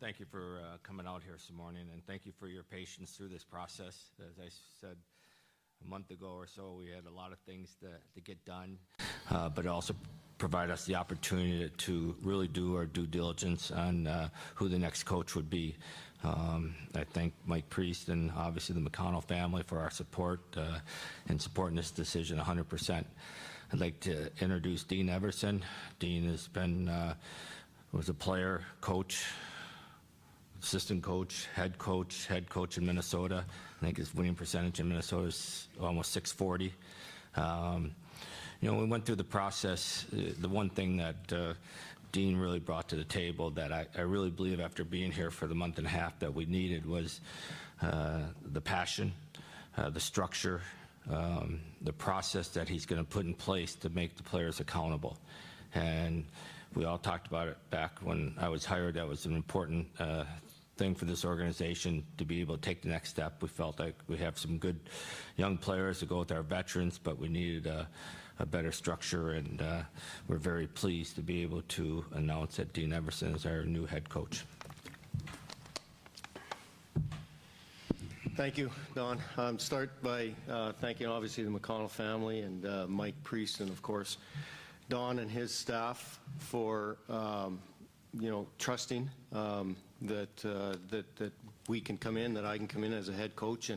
thank you for coming out here this morning, and thank you for your patience through this process. As I said a month ago or so, we had a lot of things to get done, but it also provide us the opportunity to really do our due diligence on who the next coach would be. I thank Mike Priest and obviously the McConnell family for our support in supporting this decision 100%. I'd like to introduce Dean Everson. Dean has been was a player, coach, assistant coach, head coach in Minnesota. I think his winning percentage in Minnesota is almost .640. You know, we went through the process. The one thing that Dean really brought to the table that I really believe after being here for the month and a half that we needed was the passion, the structure, the process that he's going to put in place to make the players accountable. And we all talked about it back when I was hired. That was an important thing for this organization to be able to take the next step. We felt like we have some good young players to go with our veterans, but we needed a better structure, and we're very pleased to be able to announce that Dean Evason is our new head coach. Thank you, Don. Start by thanking obviously the McConnell family and Mike Priest, and of course Don and his staff for you know, trusting that we can come in, that I can come in as a head coach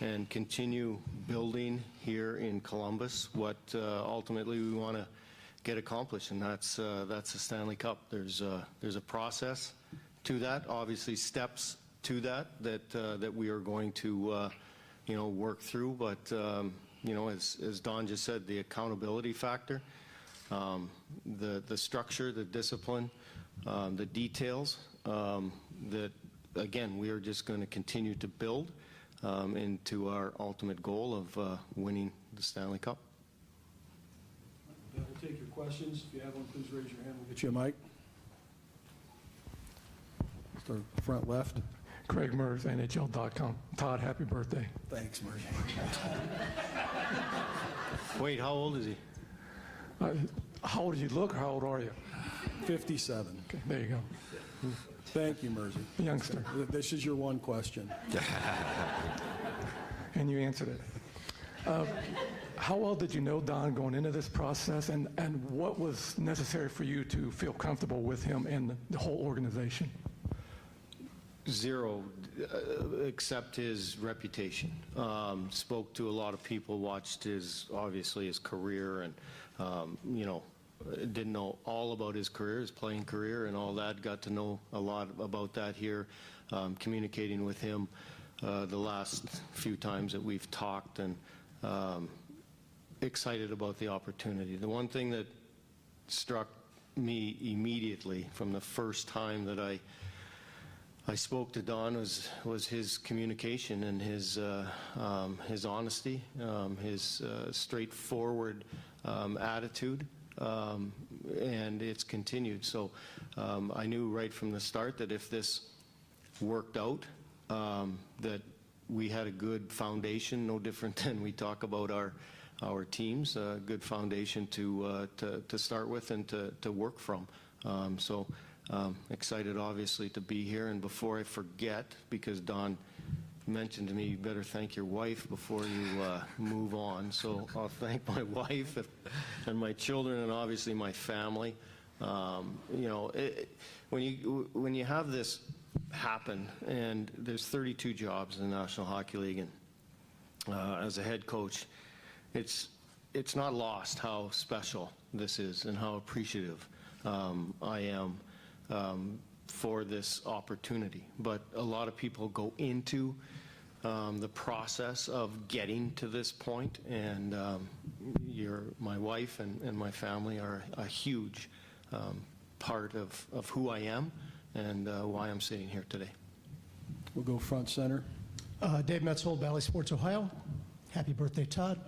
and continue building here in Columbus what ultimately we want to get accomplished, and that's the Stanley Cup. There's a process to that, obviously steps to that we are going to you know, work through, but you know, as Don just said, the accountability factor, the structure, the discipline, the details, that again we are just going to continue to build into our ultimate goal of winning the Stanley Cup. We'll take your questions. If you have one, please raise your hand. We'll get you a mic. Start front left. Craig Murs, NHL.com. Todd, happy birthday. Thanks, Murray. Wait, how old is he? How old do you look, or how old are you? 57. Okay, there you go. Thank you, Mersey. Youngster. This is your one question. And you answered it. How well did you know Don going into this process, and what was necessary for you to feel comfortable with him and the whole organization? Zero, except his reputation. Spoke to a lot of people, watched obviously his career, and you know, didn't know all about his career, his playing career and all that. Got to know a lot about that here, communicating with him the last few times that we've talked, and excited about the opportunity. The one thing that struck me immediately from the first time that I spoke to Don was his communication and his honesty, his straightforward attitude, and it's continued. So I knew right from the start that if this worked out, that we had a good foundation, no different than we talk about our teams, a good foundation to start with and to work from. So excited obviously to be here. And before I forget, because Don mentioned to me, you better thank your wife before you move on. So I'll thank my wife and my children and obviously my family. You know, when you have this happen, and there's 32 jobs in the National Hockey League, and as a head coach, it's not lost how special this is and how appreciative I am for this opportunity. But a lot of people go into the process of getting to this point, and my wife and my family are a huge part of who I am and why I'm sitting here today. We'll go front center. Dave Metzold, Valley Sports, Ohio. Happy birthday, Todd.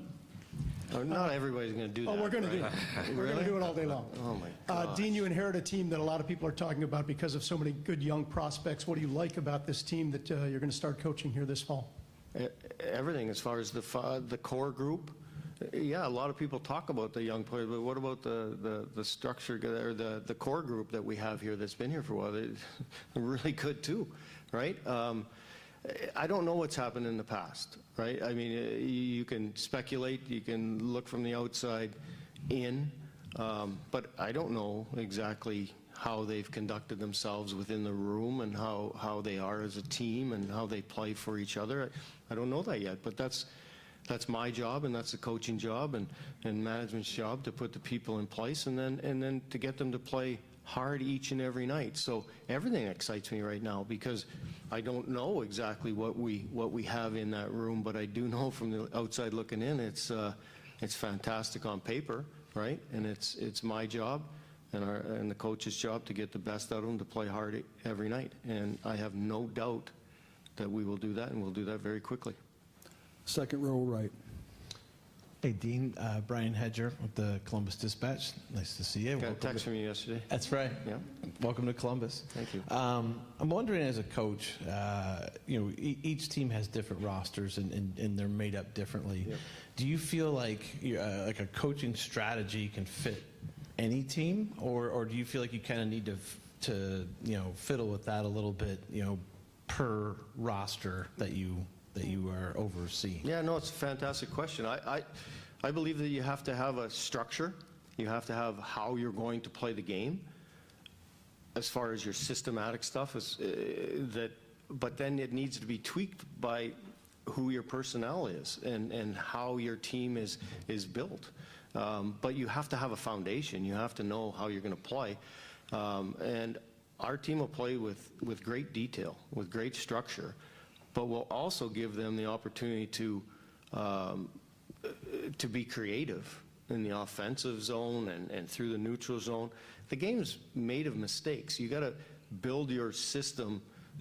Oh, not everybody's going to do that. Oh, we're going to do it. We're Really? going to do it all day long. Oh, my gosh. Dean, you inherit a team that a lot of people are talking about because of so many good young prospects. What do you like about this team that you're going to start coaching here this fall? Everything, as far as the core group, Yeah, a lot of people talk about the young players, but what about the structure or the core group that we have here that's been here for a while? They're really good too, right? I don't know what's happened in the past, right? I mean, you can speculate, you can look from the outside in, but I don't know exactly how they've conducted themselves within the room and how they are as a team and how they play for each other. I don't know that yet, but that's my job, and that's the coaching job and management's job, to put the people in place and then to get them to play hard each and every night. So everything excites me right now, because I don't know exactly what we have in that room, but I do know from the outside looking in, it's fantastic on paper, right? And it's my job and the coach's job to get the best out of them, to play hard every night. And I have no doubt that we will do that, and we'll do that very quickly. Second row right. Hey, Dean, Brian Hedger with the Columbus Dispatch. Nice to see you. Got a text from you yesterday. That's right. Yeah. Welcome to Columbus. Thank you. I'm wondering, as a coach, each team has different rosters and they're made up differently. Yep. Do you feel like a coaching strategy can fit any team, or do you feel like you kind of need to fiddle with that a little bit, per roster that you are overseeing? Yeah, no, it's a fantastic question. I believe that you have to have a structure. You have to have how you're going to play the game, as far as your systematic stuff is but then it needs to be tweaked by who your personnel is and how your team is built. But you have to have a foundation. You have to know how you're going to play. And our team will play with great detail, with great structure, but we'll also give them the opportunity to be creative in the offensive zone and through the neutral zone. The game's made of mistakes. You got to build your system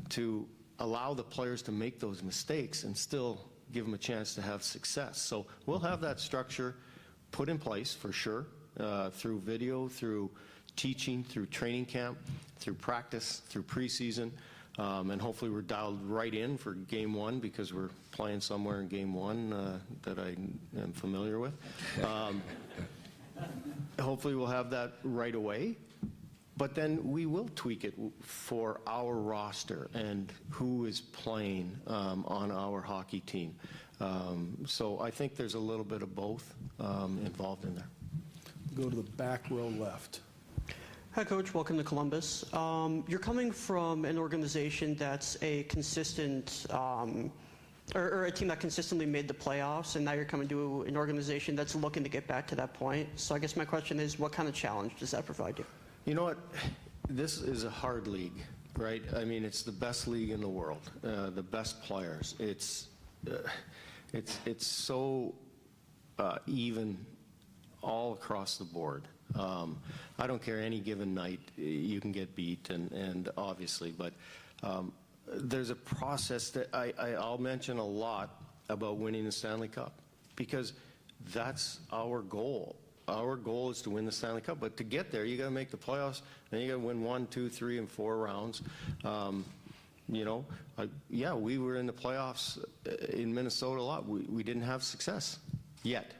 to allow the players to make those mistakes and still give them a chance to have success. So we'll have that structure put in place for sure, through video, through teaching, through training camp, through practice, through preseason, and hopefully we're dialed right in for game one, because we're playing somewhere in game one that I am familiar with. Hopefully we'll have that right away, but then we will tweak it for our roster and who is playing on our hockey team. So I think there's a little bit of both involved in there. Go to the back row left. Hi, Coach. Welcome to Columbus. You're coming from an organization that's a consistent, or a team that consistently made the playoffs, and now you're coming to an organization that's looking to get back to that point. So I guess my question is, what kind of challenge does that provide you? You know what? This is a hard league, right? I mean, it's the best league in the world, the best players. It's so even all across the board. I don't care, any given night you can get beat, and obviously, but there's a process that I'll mention a lot about winning the Stanley Cup, because that's our goal. Our goal is to win the Stanley Cup, but to get there, you got to make the playoffs, and you got to win 1, 2, 3, and 4 rounds. Yeah, we were in the playoffs in Minnesota a lot. We didn't have success yet.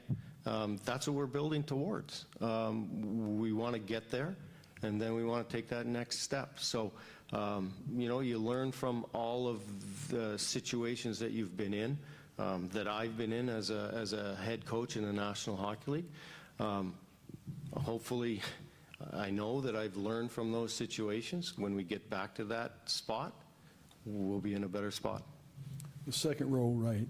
That's what we're building towards. We want to get there, and then we want to take that next step. So, you learn from all of the situations that you've been in, that I've been in as a head coach in the National Hockey League. Hopefully, I know that I've learned from those situations. When we get back to that spot, we'll be in a better spot. The second row right.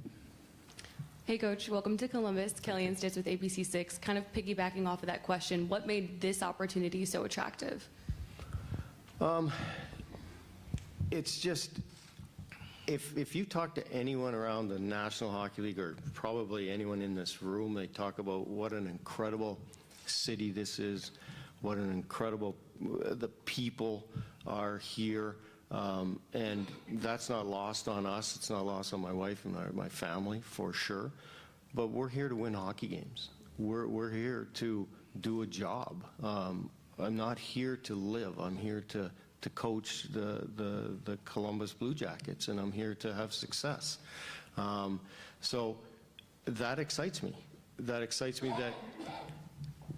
Hey, Coach. Welcome to Columbus. Kellyanne Stitz with ABC6. Kind of piggybacking off of that question, what made this opportunity so attractive? It's just, if you talk to anyone around the National Hockey League, or probably anyone in this room, they talk about what an incredible city this is, what an incredible, the people are here. And that's not lost on us. It's not lost on my wife and my family, for sure. But we're here to win hockey games. We're here to do a job. I'm not here to live. I'm here to coach the Columbus Blue Jackets, and I'm here to have success. So that excites me. that excites me, that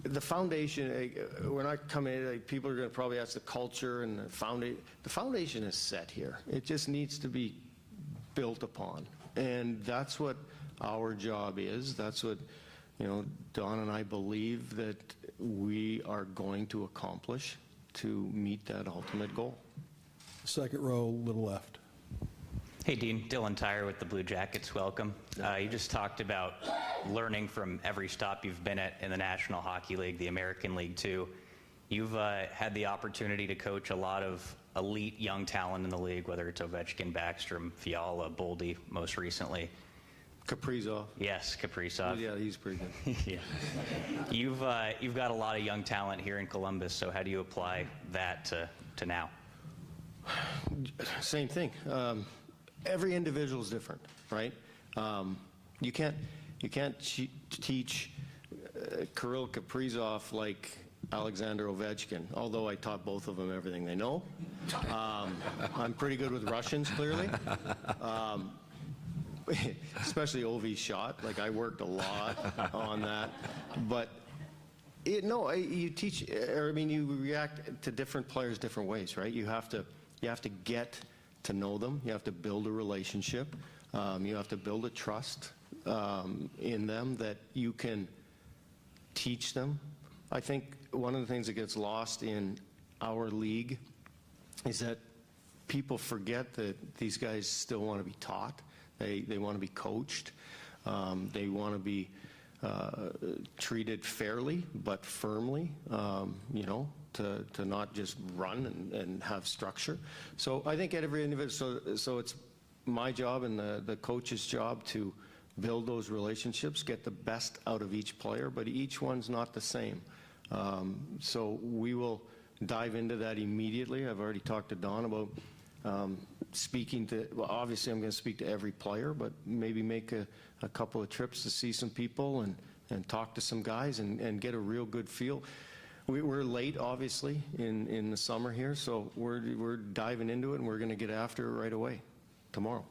the foundation, we're not coming, people are going to probably ask the culture and the foundation is set here. It just needs to be built upon. And that's what our job is. That's what, Don and I believe that we are going to accomplish to meet that ultimate goal. Second row, little left. Hey, Dean. Dylan Tyre with the Blue Jackets. Welcome. You just talked about learning from every stop you've been at in the National Hockey League, the American League, too. You've had the opportunity to coach a lot of elite young talent in the league, whether it's Ovechkin, Backstrom, Fiala, Boldy, most recently. Kaprizov. Yes, Kaprizov. Yeah, he's pretty good. Yeah. You've got a lot of young talent here in Columbus, so how do you apply that to now? Same thing. Every individual is different, right? You can't teach Kirill Kaprizov like Alexander Ovechkin, although I taught both of them everything they know. I'm pretty good with Russians, clearly. Especially Ovi's shot. Like, I worked a lot on that. But you teach, or I mean, you react to different players different ways, right? You have to get to know them. You have to build a relationship. You have to build a trust in them that you can teach them. I think one of the things that gets lost in our league is that people forget that these guys still want to be taught. They want to be coached. They want to be treated fairly but firmly, to not just run and have structure. So I think at every individual, so it's my job and the coach's job to build those relationships, get the best out of each player, but each one's not the same. So we will dive into that immediately. I've already talked to Don about speaking to, well, obviously I'm going to speak to every player, but maybe make a couple of trips to see some people and talk to some guys and get a real good feel. We're late, obviously, in the summer here, so we're diving into it, and we're going to get after it right away, tomorrow.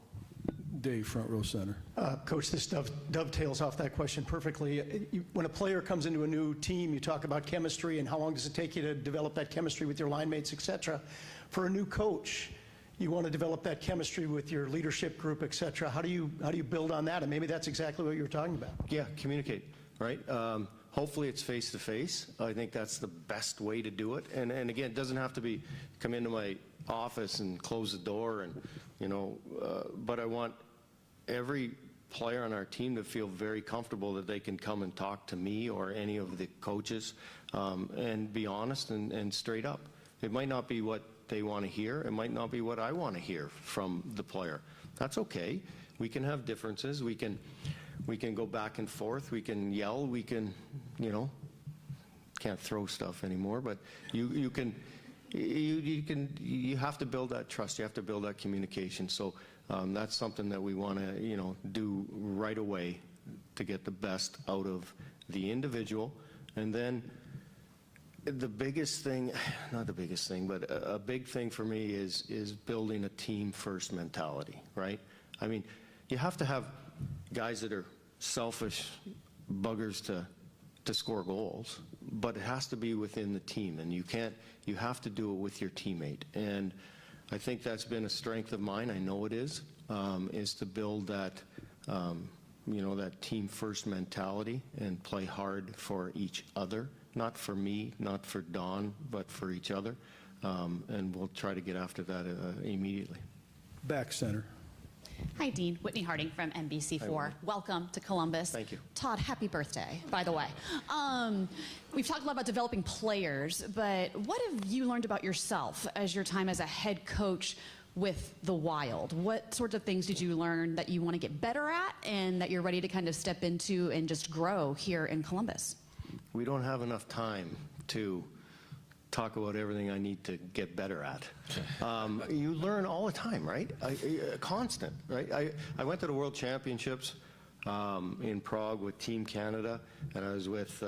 Dave, front row center. Coach, this dovetails off that question perfectly. When a player comes into a new team, you talk about chemistry and how long does it take you to develop that chemistry with your line mates, et cetera. For a new coach, you want to develop that chemistry with your leadership group, et cetera. How do you build on that? And maybe that's exactly what you were talking about. Yeah, communicate, right? Hopefully it's face-to-face. I think that's the best way to do it. And again, it doesn't have to be come into my office and close the door and, but I want every player on our team to feel very comfortable that they can come and talk to me or any of the coaches and be honest and straight up. It might not be what they want to hear. It might not be what I want to hear from the player. That's okay. We can have differences. We can go back and forth. We can yell. We can, can't throw stuff anymore, but you have to build that trust. You have to build that communication. So that's something that we want to, do right away to get the best out of the individual. And then the biggest thing, not the biggest thing, but a big thing for me is building a team first mentality, right? I mean, you have to have guys that are selfish buggers to score goals, but it has to be within the team, and you have to do it with your teammate. And I think that's been a strength of mine. I know it is to build that, that team first mentality and play hard for each other. Not for me, not for Don, but for each other. And we'll try to get after that immediately. Back center. Hi, Dean. Whitney Harding from NBC4. Welcome to Columbus. Thank you. Todd, happy birthday, by the way. We've talked a lot about developing players, but what have you learned about yourself as your time as a head coach with the Wild? What sorts of things did you learn that you want to get better at and that you're ready to kind of step into and just grow here in Columbus? We don't have enough time to talk about everything I need to get better at. You learn all the time, right? Constant, right? I went to the World Championships in Prague with Team Canada, and I was with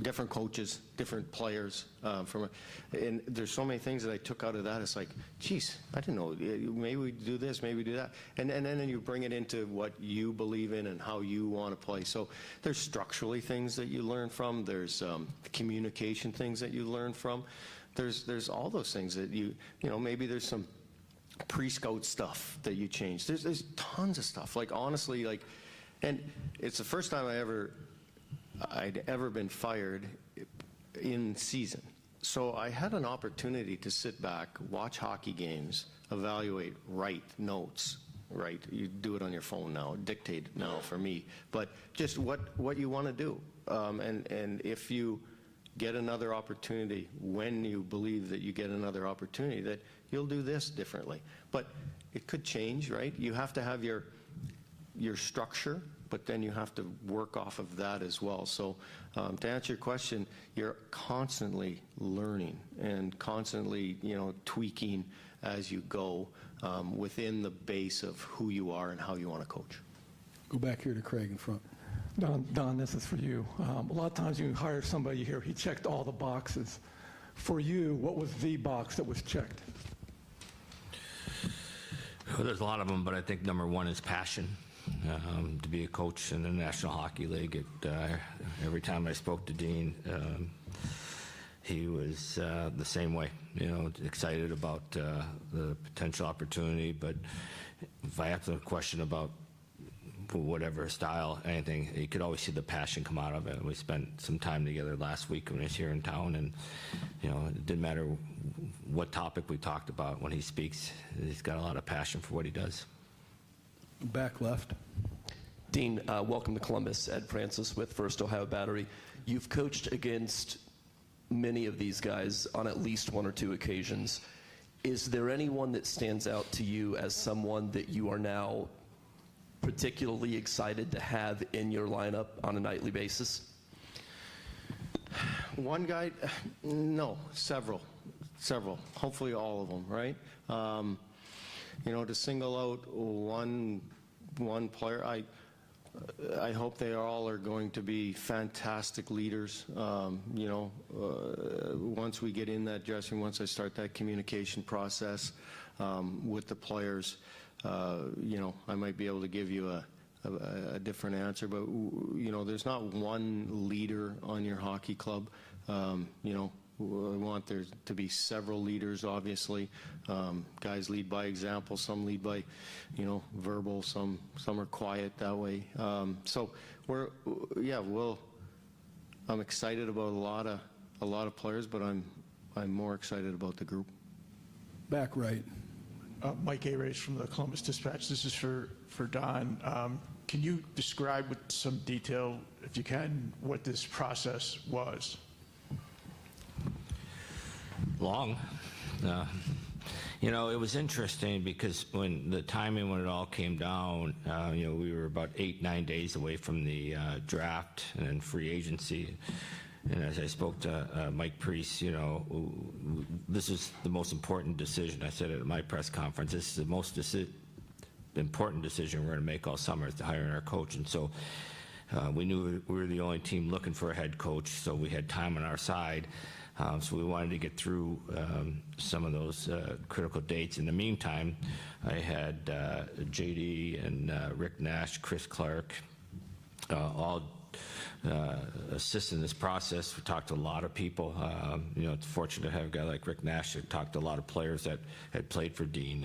different coaches, different players. And there's so many things that I took out of that. It's like, geez, I didn't know. Maybe we do this, maybe we do that. And then you bring it into what you believe in and how you want to play. So there's structurally things that you learn from. There's communication things that you learn from. There's all those things that you know, maybe there's some pre-scout stuff that you change. There's tons of stuff. Like, honestly, like, and it's the first time I'd ever been fired in season. So I had an opportunity to sit back, watch hockey games, evaluate, write notes, right? You do it on your phone now, dictate now for me. But just what you want to do. And if you get another opportunity, when you believe that you get another opportunity, that you'll do this differently. But it could change, right? You have to have your structure, but then you have to work off of that as well. So to answer your question, you're constantly learning and constantly, you know, tweaking as you go within the base of who you are and how you want to coach. Go back here to Craig in front. Don, this is for you. A lot of times you hire somebody here, he checked all the boxes. For you, what was the box that was checked? Well, there's a lot of them, but I think number one is passion. To be a coach in the National Hockey League, every time I spoke to Dean, he was the same way, you know, excited about the potential opportunity. But if I asked him a question about whatever style, anything, you could always see the passion come out of it. We spent some time together last week when he was here in town, and you know, it didn't matter what topic we talked about. When he speaks, he's got a lot of passion for what he does. Back left. Dean, welcome to Columbus. Ed Francis with First Ohio Battery. You've coached against many of these guys on at least one or two occasions. Is there anyone that stands out to you as someone that you are now particularly excited to have in your lineup on a nightly basis? One guy? No, several. Hopefully all of them, right? You know, to single out one player, I hope they all are going to be fantastic leaders. You know, once we get in that dressing room, once I start that communication process with the players, you know, I might be able to give you a different answer. But you know, there's not one leader on your hockey club. You know, I want there to be several leaders, obviously. Guys lead by example, some lead by, you know, verbal, some are quiet that way. So I'm excited about a lot of players, but I'm more excited about the group. Back right. Mike A-Race from the Columbus Dispatch. This is for Don. Can you describe with some detail, if you can, what this process was? Long. You know, it was interesting because when the timing when it all came down, you know, we were about 8-9 days away from the draft and then free agency. And as I spoke to Mike Priest, you know, this is the most important decision. I said it at my press conference. This is the most important decision we're going to make all summer, is to hire our coach. And so we knew we were the only team looking for a head coach, so we had time on our side. So we wanted to get through some of those critical dates. In the meantime, I had JD and Rick Nash, Chris Clark, all assist in this process. We talked to a lot of people. You know, it's fortunate to have a guy like Rick Nash that talked to a lot of players that had played for Dean.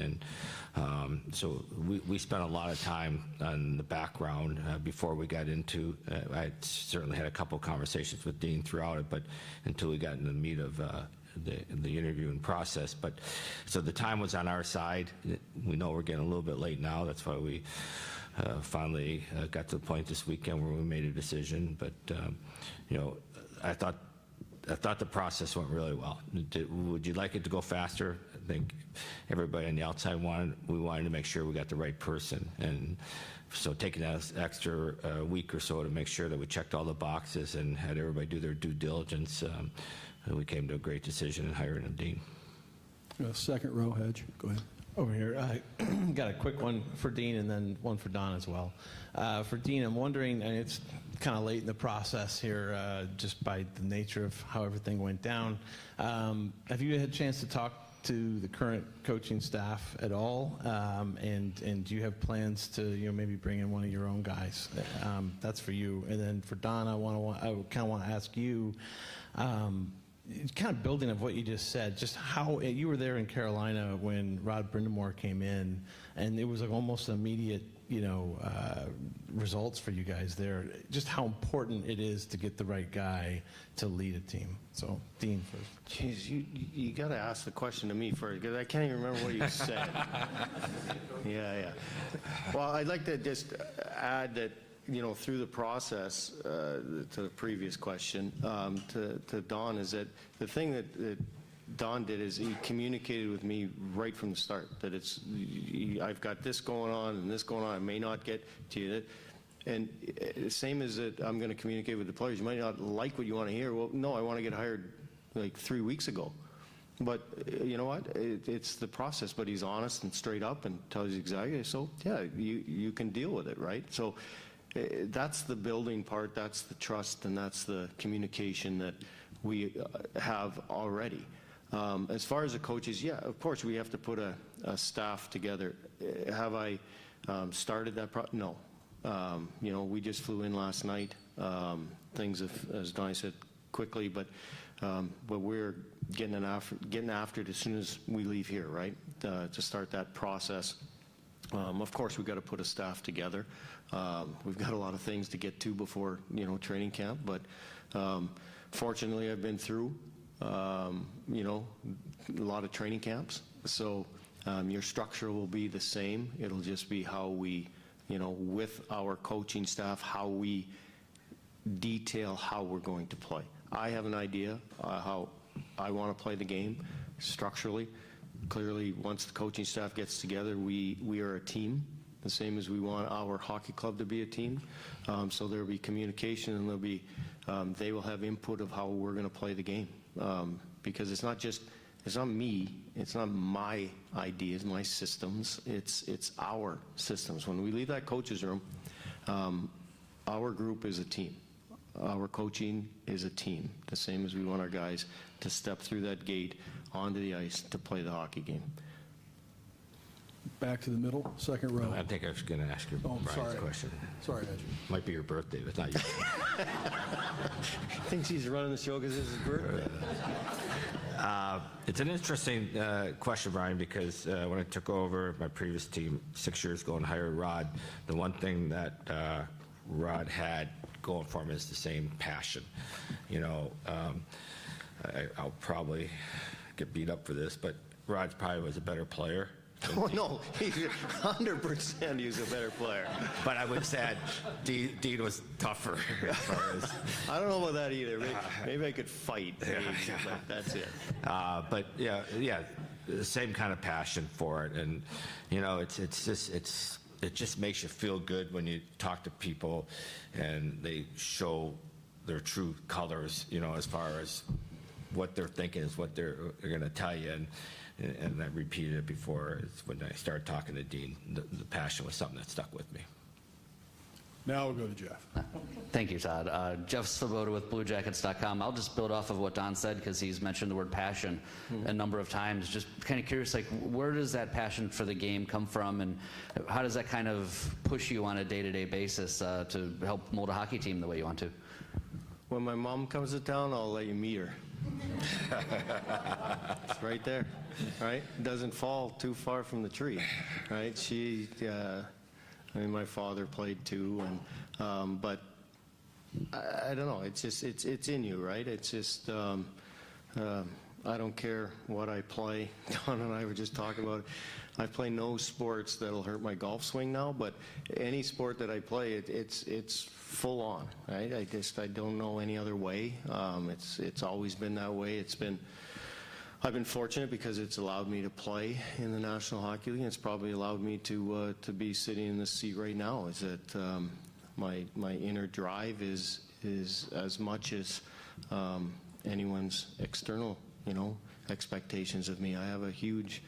And so we spent a lot of time on the background before we got into, I certainly had a couple of conversations with Dean throughout it, but until we got into the meat of the interviewing process. But so the time was on our side. We know we're getting a little bit late now. That's why we finally got to the point this weekend where we made a decision. But you know, I thought the process went really well. Would you like it to go faster? I think everybody on the outside wanted to make sure we got the right person, and so taking that extra week or so to make sure that we checked all the boxes and had everybody do their due diligence, we came to a great decision in hiring a Dean. Second row, Hedge. Go ahead. Over here. Got a quick one for Dean and then one for Don as well. For Dean, I'm wondering, and it's kind of late in the process here, just by the nature of how everything went down. Have you had a chance to talk to the current coaching staff at all? And do you have plans to, maybe bring in one of your own guys? That's for you. And then for Don, I kind of want to ask you, kind of building of what you just said, just how you were there in Carolina when Rod Brindamore came in, and it was like almost immediate, results for you guys there. Just how important it is to get the right guy to lead a team. So, Dean first. Jeez, you got to ask the question to me first, because I can't even remember what you said. Yeah. Well, I'd like to just add that, through the process, to the previous question, to Don, is that the thing that Don did is he communicated with me right from the start that I've got this going on and this going on. I may not get to you. And same as that I'm going to communicate with the players. You might not like what you want to hear. Well, no, I want to get hired like 3 weeks ago. But you know what? It's the process. But he's honest and straight up and tells you exactly. So, yeah, you can deal with it, right? So that's the building part. That's the trust, and that's the communication that we have already. As far as the coaches, yeah, of course, we have to put a staff together. Have I started that? No. We just flew in last night. Things have, as Donnie said, quickly, but we're getting after it as soon as we leave here, right, to start that process. Of course, we've got to put a staff together. We've got a lot of things to get to before, training camp, but fortunately, I've been through a lot of training camps. So your structure will be the same. It'll just be how we, with our coaching staff, how we detail how we're going to play. I have an idea how I want to play the game structurally. Clearly, once the coaching staff gets together, we are a team, the same as we want our hockey club to be a team. So there will be communication, and there'll be, they will have input of how we're going to play the game. Because it's not me, it's not my ideas, my systems, it's our systems. When we leave that coach's room, our group is a team. Our coaching is a team, the same as we want our guys to step through that gate onto the ice to play the hockey game. Back to the middle, second row. I think I was going to ask you Brian's sorry. question. Sorry, Edge. Might be your birthday, but it's not yours. Thinks he's running the show because it's his birthday. It's an interesting question, Brian, because when I took over my previous team 6 years ago and hired Rod, the one thing that Rod had going for him is the same passion. I'll probably get beat up for this, but Rod probably was a better player. Oh, no, he's 100% he's a better player. But I would say Dean was tougher. I don't know about that either. Maybe I could fight, but that's it. But yeah, the same kind of passion for it, and it just makes you feel good when you talk to people, and they show their true colors. As far as what they're thinking is what they're going to tell you, and I repeated it before. It's when I started talking to Dean, the passion was something that stuck with me. Now we'll go to Jeff. Thank you, Todd. Jeff Svoboda with BlueJackets.com. I'll just build off of what Don said because he's mentioned the word passion a number of times. Just kind of curious, where does that passion for the game come from, and how does that kind of push you on a day-to-day basis to help mold a hockey team the way you want to? When my mom comes to town, I'll let you meet her. It's right there, right? It doesn't fall too far from the tree, right? My father played too, and but I don't know. It's just it's in you, right? It's just I don't care what I play. Don and I were just talking about it. I play no sports that'll hurt my golf swing now, but any sport that I play, it's full on, right? I don't know any other way. It's always been that way. I've been fortunate because it's allowed me to play in the National Hockey League. It's probably allowed me to be sitting in this seat right now. Is that my inner drive is as much as anyone's external, expectations of me. I have a huge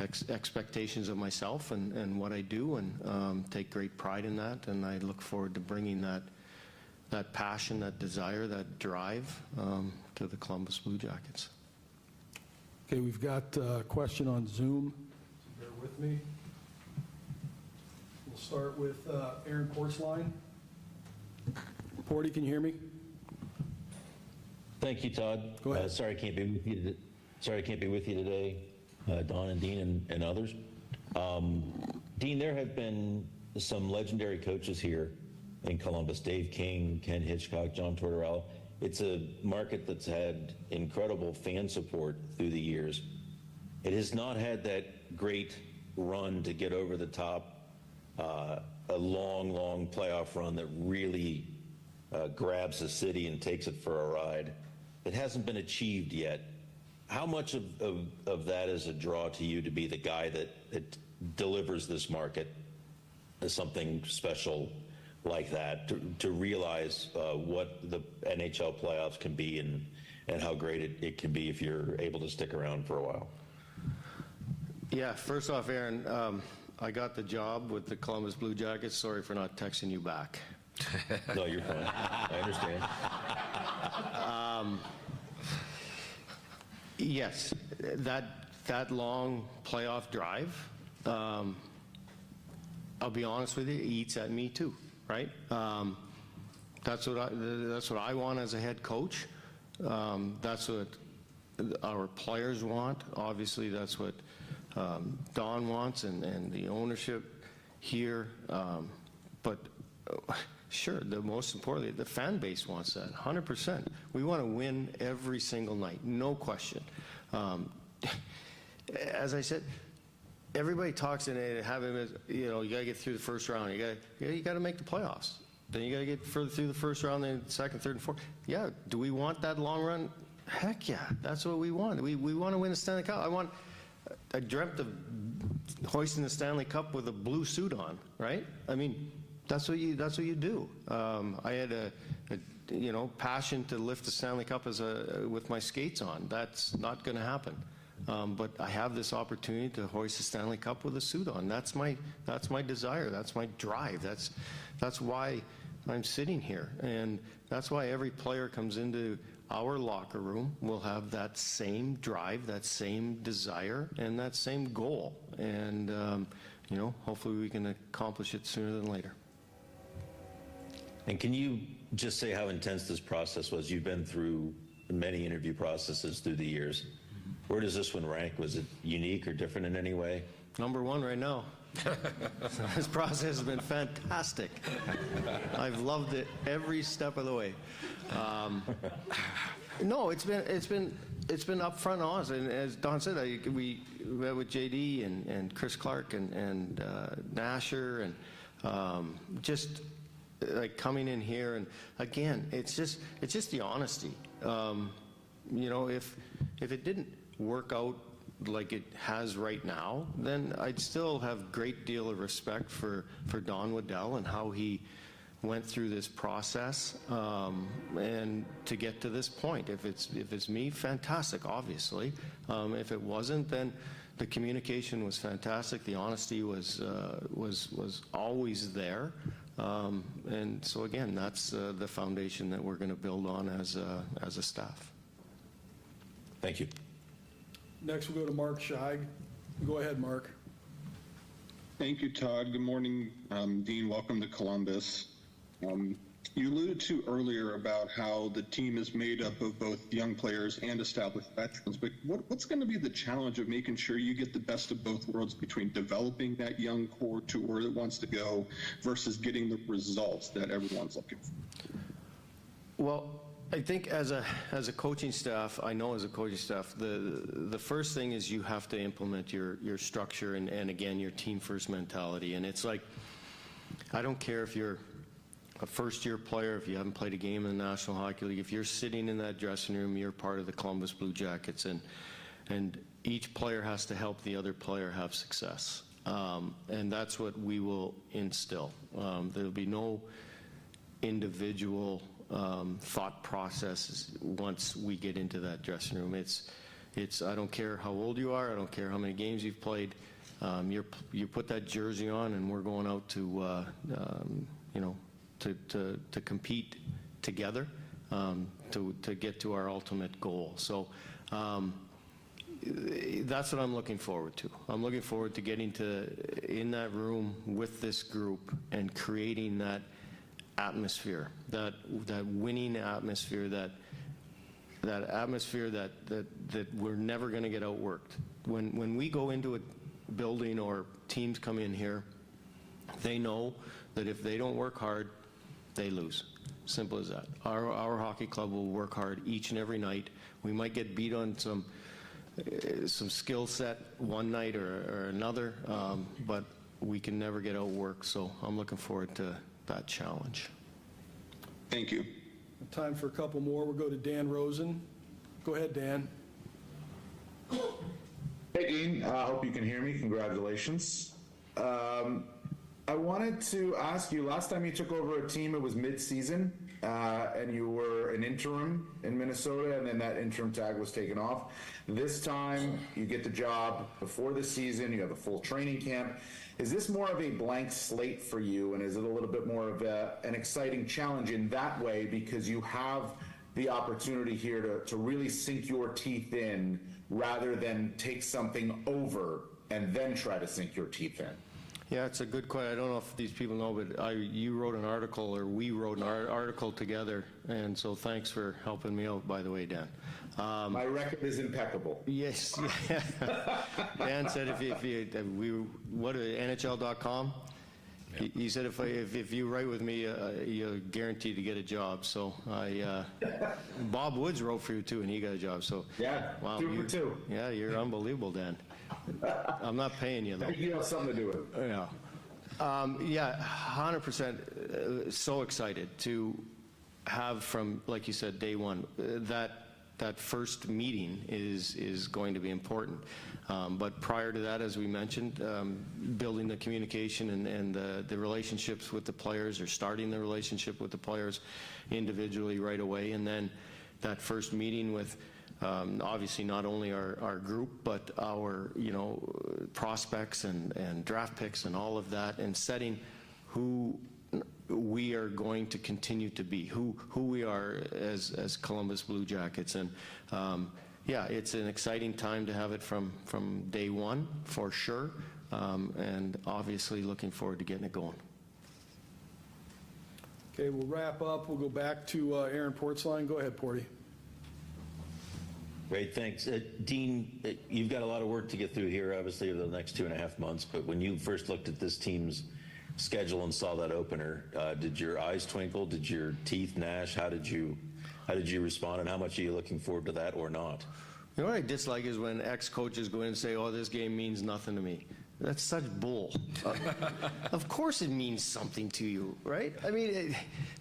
expectations of myself and what I do, and take great pride in that. And I look forward to bringing that passion, that desire, that drive to the Columbus Blue Jackets. Okay, we've got a question on Zoom. Bear with me. We'll start with Aaron Portsline. Porty, can you hear me? Thank you, Todd. Go ahead. Sorry I can't be with you. Sorry I can't be with you today, Don and Dean and others. Dean, there have been some legendary coaches here in Columbus: Dave King, Ken Hitchcock, John Tortorella. It's a market that's had incredible fan support through the years. It has not had that great run to get over the top, a long playoff run that really grabs the city and takes it for a ride. It hasn't been achieved yet. How much of that is a draw to you to be the guy that delivers this market as something special like that, to realize what the NHL playoffs can be and how great it can be if you're able to stick around for a while? Yeah, first off, Aaron, I got the job with the Columbus Blue Jackets. Sorry for not texting you back. No, you're fine. I understand. Yes, that long playoff drive, I'll be honest with you, it eats at me too, right? That's what I want as a head coach. That's what our players want. Obviously, that's what Don wants and the ownership here. But sure, the most importantly, the fan base wants that, 100%. We want to win every single night, no question. As I said, everybody talks in it, you got to get through the first round. You got to make the playoffs. Then you got to get further through the first round, then second, third, and fourth. Yeah, do we want that long run? Heck yeah, that's what we want. We want to win the Stanley Cup. I dreamt of hoisting the Stanley Cup with a blue suit on, right? I mean, that's what you do. I had a passion to lift the Stanley Cup with my skates on. That's not going to happen. But I have this opportunity to hoist the Stanley Cup with a suit on. That's my desire. That's my drive. That's why I'm sitting here, and that's why every player comes into our locker room will have that same drive, that same desire, and that same goal. And hopefully we can accomplish it sooner than later. And can you just say how intense this process was? You've been through many interview processes through the years. Where does this one rank? Was it unique or different in any way? Number one right now. This process has been fantastic. I've loved it every step of the way. No, it's been upfront and honest. And as Don said, we met with JD and Chris Clark and Nasher, and just like coming in here, and again, it's just the honesty. If it didn't work out like it has right now, then I'd still have great deal of respect for Don Waddell and how he went through this process and to get to this point. If it's me, fantastic, obviously. If it wasn't, then the communication was fantastic. The honesty was always there. And so again, that's the foundation that we're going to build on as a staff. Thank you. Next, we'll go to Mark Scheig. Go ahead, Mark. Thank you, Todd. Good morning, Dean. Welcome to Columbus. You alluded to earlier about how the team is made up of both young players and established veterans, but what's going to be the challenge of making sure you get the best of both worlds between developing that young core to where it wants to go versus getting the results that everyone's looking for? Well, I think as a coaching staff, the first thing is you have to implement your structure and again, your team first mentality. And it's like, I don't care if you're a first-year player, if you haven't played a game in the National Hockey League, if you're sitting in that dressing room, you're part of the Columbus Blue Jackets, and each player has to help the other player have success. And that's what we will instill. There'll be no individual thought process once we get into that dressing room. I don't care how old you are, I don't care how many games you've played, you put that jersey on and we're going out to, to compete together, to get to our ultimate goal. So that's what I'm looking forward to. I'm looking forward to getting in that room with this group and creating that atmosphere, that winning atmosphere, that atmosphere that we're never going to get outworked. When we go into a building or teams come in here, they know that if they don't work hard, they lose. Simple as that. Our hockey club will work hard each and every night. We might get beat on some skill set one night or another, but we can never get outworked. So I'm looking forward to that challenge. Thank you. Time for a couple more. We'll go to Dan Rosen. Go ahead, Dan. Hey, Dean. I hope you can hear me. Congratulations. I wanted to ask you, last time you took over a team, it was mid-season, and you were an interim in Minnesota, and then that interim tag was taken off. This time, you get the job before the season, you have a full training camp. Is this more of a blank slate for you, and is it a little bit more of an exciting challenge in that way because you have the opportunity here to really sink your teeth in rather than take something over and then try to sink your teeth in? Yeah, it's a good question. I don't know if these people know, but you wrote an article, or we wrote an article together, and so thanks for helping me out, by the way, Dan. My record is impeccable. Yes. Dan said NHL.com. Yeah. He said if you write with me, you're guaranteed to get a job. So Bob Woods wrote for you too, and he got a job. So yeah, wow, 2 for 2. Yeah, you're unbelievable, Dan. I'm not paying you though. You have something to do with it. Yeah. 100%. So excited to have from, like you said, day one. That first meeting is going to be important. But prior to that, as we mentioned, building the communication and the relationships with the players, or starting the relationship with the players individually right away, and then that first meeting with obviously not only our group, but our prospects and draft picks and all of that, and setting who we are going to continue to be, who we are as Columbus Blue Jackets. And yeah, it's an exciting time to have it from day one, for sure, and obviously looking forward to getting it going. Okay, we'll wrap up. We'll go back to Aaron Portzline. Go ahead, Porty. Great, thanks. Dean, you've got a lot of work to get through here, obviously, over the next 2.5 months, but when you first looked at this team's schedule and saw that opener, did your eyes twinkle? Did your teeth gnash? How did you respond, and how much are you looking forward to that or not? You know what I dislike is when ex-coaches go in and say, oh, this game means nothing to me. That's such bull. Of course it means something to you, right? I mean,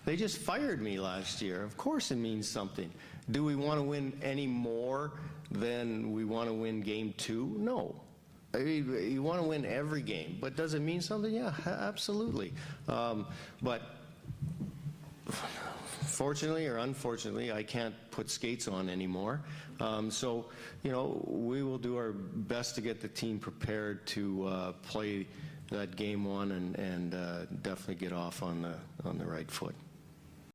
they just fired me last year. Of course it means something. Do we want to win any more than we want to win game 2? No. I mean, you want to win every game, but does it mean something? Yeah, absolutely. But fortunately or unfortunately, I can't put skates on anymore. So, we will do our best to get the team prepared to play that game 1 and definitely get off on the right foot.